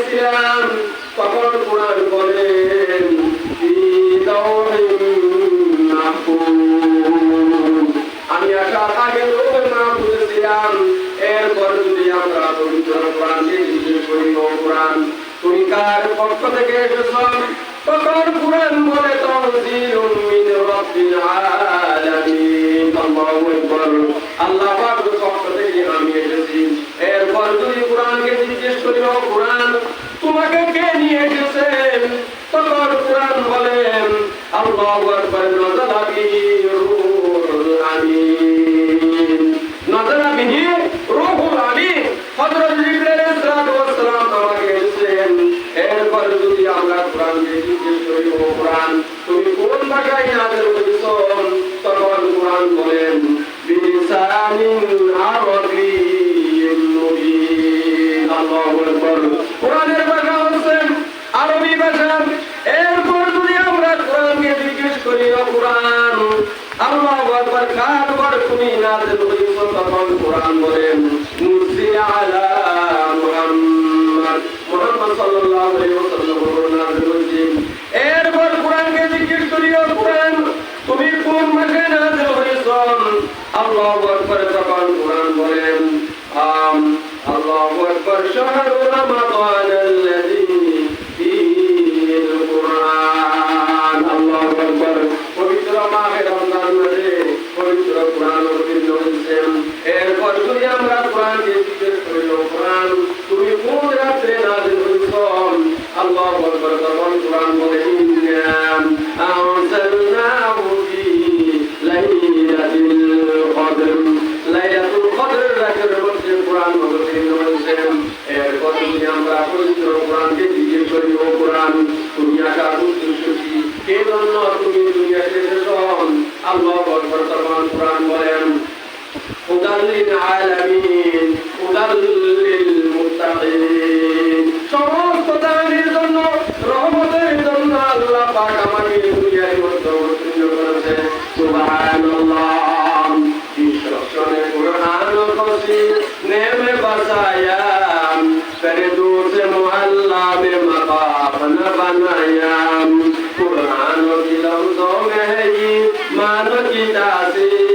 পাঠাইছিলাম তখন কোরআন বলেন আমি আসার আগে লোকের নাম বুঝেছিলাম। এরপর যদি আমরা পবিত্র কোরআনকে জিজ্ঞেস করি, ও কোরআন তুমি কার পক্ষ থেকে এসেছ, তখন কোরআন বলে তানজিলুম মিন রাব্বিল আলামিন। আল্লাহু আকবার। আল্লাহ পাকের পক্ষ থেকে আমি এসেছি। এরপর যদি কোরআনকে জিজ্ঞেস করি, ও কোরআন তোমাকে কে নিয়ে এসেছেন, তখন কোরআন বলেন আল্লাহু আকবার নাযালা বিহি রূহুল আমিন। নাযালা বিহি রূহুল আমিন। হযরত জিবরাইল আলাইহিস সালাম আমাকে এসেছেন। এরপর যদি আমরা কোরআনকে জিজ্ঞেস করি, ও কোরআন তুমি কোন ভাষায় নাযিল করেছ, তখন কোরআন বলেন বিলিসানিন আরাবিয়্যিন মুবিন। আল্লাহু আকবার। কোরআনের ভাষা হচ্ছে আরবি ভাষা। এরপর যদি আমরা কোরআনকে জিজ্ঞেস করি, ও কোরআন আল্লাহু আকবার কার উপর তুমি নাযিল করেছ, তখন কোরআন বলেন নুজিলা আলা মুহাম্মদ। মুহাম্মদ সাল্লাল্লাহু আলাইহি ওয়াসাল্লাম নাযিল করেছেন। এরপর কোরআনকে জিজ্ঞেস করি, ও কোরআন তুমি কোন ভাষায় নাযিল করেছ, আল্লাহু আকবার তখন কোরআন বলেন আল্লাহু আকবার শাহরু রমাদানাল্লাযী ফীহিল কুরআন। আল্লাহু আকবার। পবিত্র মাহে রমজান মাসে পবিত্র কোরআন অবতীর্ণ হয়েছে। এরপর যদি আমরা কোরআনকে জিজ্ঞেস করি, ও কোরআন তুমি কোন রাত্রে নাযিল করেছ, আল্লাহু আকবার তখন কোরআন বলে ইন্না আনজালনাহু ফী লাইলাতিল কদর। লাইলাতুল কদর রাতের মধ্যে কোরআন অবতীর্ণ হয়েছে। এরপর যদি আমরা পবিত্র কোরআনকে জিজ্ঞেস করি, ও কোরআন তুমি আসার উদ্দেশ্য কি, কে জন্য তুমি দুনিয়াতে এসেছ, আল্লাহু আকবার তখন কোরআন বলেন হুদাল লিল আলামিন হুদাল লিল মুত্তাকিন। সমস্ত জাতির জন্য, রহমতের জন্য আল্লাহ পাক আমাকে দুনিয়ার মধ্যে অবতীর্ণ করেছে। সুবহানাল্লাহ। বিশ্বসনে কুরআন খুশি নেমে বাসায়া ফেরদু से मोहल्ला में मकान बनाया। कुरान की लफ्जों में है ये मानो की तासीर